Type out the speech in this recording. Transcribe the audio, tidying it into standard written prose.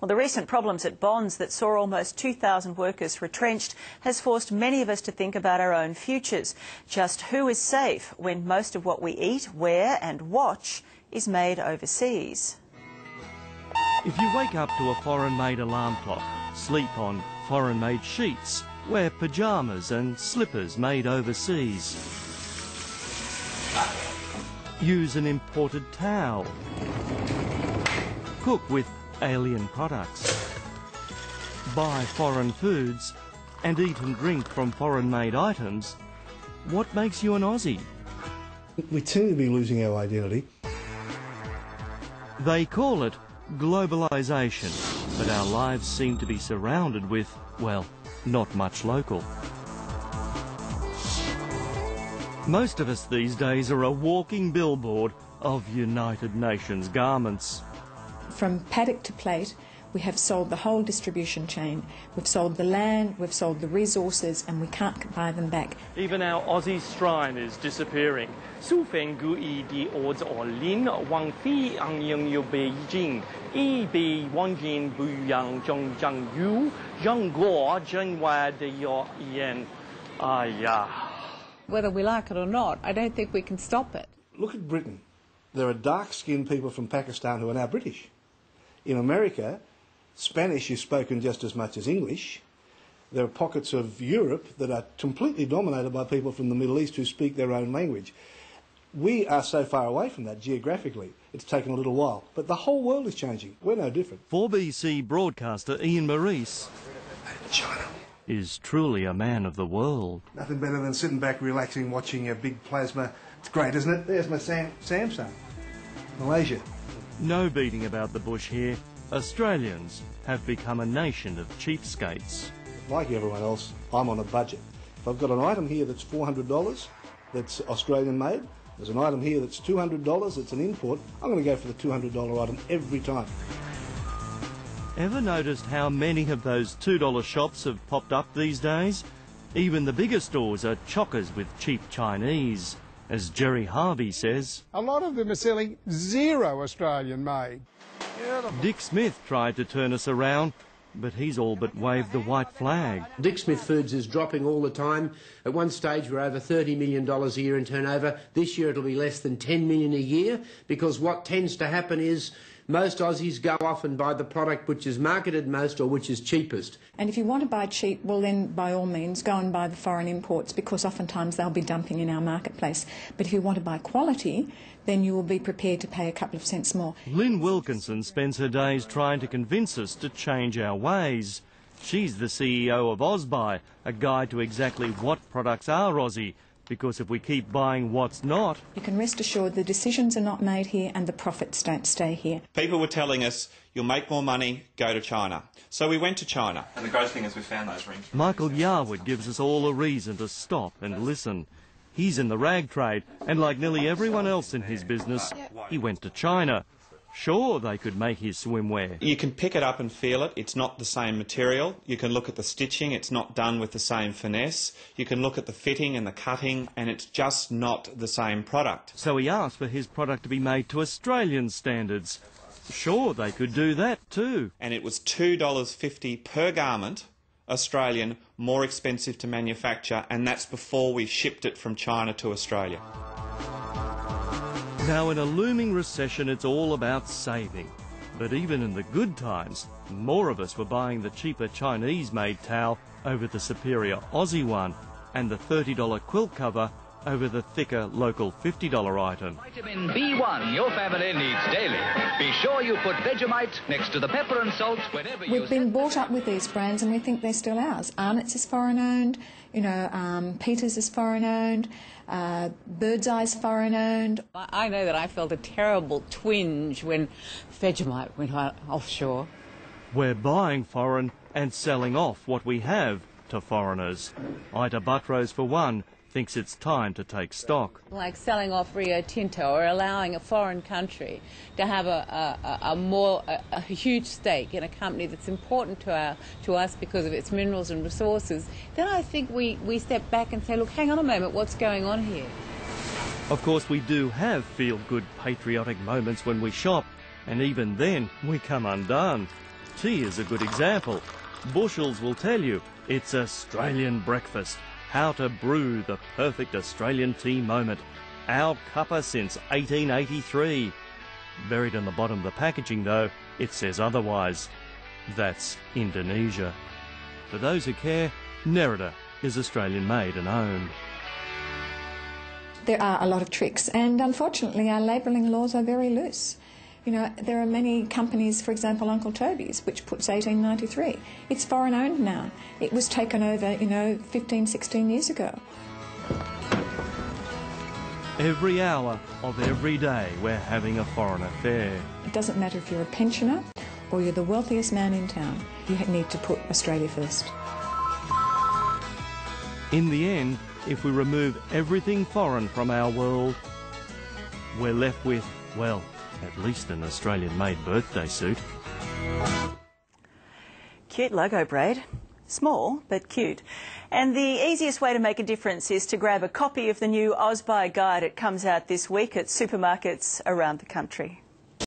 Well, the recent problems at Bonds that saw almost 2,000 workers retrenched has forced many of us to think about our own futures. Just who is safe when most of what we eat, wear and watch is made overseas? If you wake up to a foreign-made alarm clock, sleep on foreign-made sheets, wear pyjamas and slippers made overseas, use an imported towel, cook with alien products, buy foreign foods and eat and drink from foreign-made items, what makes you an Aussie? We tend to be losing our identity. They call it globalisation, but our lives seem to be surrounded with, well, not much local. Most of us these days are a walking billboard of United Nations garments. From paddock to plate, we have sold the whole distribution chain. We've sold the land, we've sold the resources, and we can't buy them back. Even our Aussie shrine is disappearing. Whether we like it or not, I don't think we can stop it. Look at Britain. There are dark-skinned people from Pakistan who are now British. In America, Spanish is spoken just as much as English. There are pockets of Europe that are completely dominated by people from the Middle East who speak their own language. We are so far away from that geographically. It's taken a little while. But the whole world is changing. We're no different. 4BC broadcaster Ian Maurice is truly a man of the world. Nothing better than sitting back, relaxing, watching a big plasma. It's great, isn't it? There's my Samsung. Malaysia. No beating about the bush here. Australians have become a nation of cheapskates. Like everyone else, I'm on a budget. If I've got an item here that's $400, that's Australian made, there's an item here that's $200, it's an import, I'm going to go for the $200 item every time. Ever noticed how many of those $2 shops have popped up these days? Even the bigger stores are chockers with cheap Chinese. As Jerry Harvey says, a lot of them are selling zero Australian made. Dick Smith tried to turn us around, but he's all but waved the white flag. Dick Smith Foods is dropping all the time. At one stage we're over $30 million a year in turnover. This year it'll be less than $10 million a year, because what tends to happen is most Aussies go off and buy the product which is marketed most or which is cheapest. And if you want to buy cheap, well then by all means go and buy the foreign imports, because oftentimes they'll be dumping in our marketplace. But if you want to buy quality, then you will be prepared to pay a couple of cents more. Lynn Wilkinson spends her days trying to convince us to change our ways. She's the CEO of Ausbuy, a guide to exactly what products are Aussie, because if we keep buying what's not... You can rest assured the decisions are not made here and the profits don't stay here. People were telling us, you'll make more money, go to China. So we went to China. And the great thing is we found those rings. Michael Yarwood gives us all a reason to stop and listen. He's in the rag trade, and like nearly everyone else in his business, he went to China. Sure, they could make his swimwear. You can pick it up and feel it. It's not the same material. You can look at the stitching. It's not done with the same finesse. You can look at the fitting and the cutting, and it's just not the same product. So he asked for his product to be made to Australian standards. Sure, they could do that too. And it was $2.50 per garment, Australian, more expensive to manufacture, and that's before we shipped it from China to Australia. Now, in a looming recession, it's all about saving. But even in the good times, more of us were buying the cheaper Chinese-made towel over the superior Aussie one, and the $30 quilt cover over the thicker local $50 item. Vitamin B1 your family needs daily. Be sure you put Vegemite next to the pepper and salt whenever you... We've been brought up with these brands and we think they're still ours. Arnott's is foreign-owned, Peters is foreign-owned, Bird's Eye's foreign-owned. I know that I felt a terrible twinge when Vegemite went offshore. We're buying foreign and selling off what we have to foreigners. Ida Buttrose, for one, thinks it's time to take stock. Like selling off Rio Tinto or allowing a foreign country to have a huge stake in a company that's important to us because of its minerals and resources, then I think we step back and say, look, hang on a moment, what's going on here? Of course, we do have feel-good patriotic moments when we shop, and even then we come undone. Tea is a good example. Bushels will tell you it's Australian breakfast. How to brew the perfect Australian tea moment. Our cuppa since 1883. Buried on the bottom of the packaging, though, it says otherwise. That's Indonesia. For those who care, Nerida is Australian made and owned. There are a lot of tricks, and unfortunately our labelling laws are very loose. You know, there are many companies, for example Uncle Toby's, which puts 1893. It's foreign owned now. It was taken over, 15, 16 years ago. Every hour of every day we're having a foreign affair. It doesn't matter if you're a pensioner or you're the wealthiest man in town. You need to put Australia first. In the end, if we remove everything foreign from our world, we're left with, well, at least an Australian-made birthday suit. Cute logo, Braid. Small, but cute. And the easiest way to make a difference is to grab a copy of the new Ausbuy guide. It comes out this week at supermarkets around the country.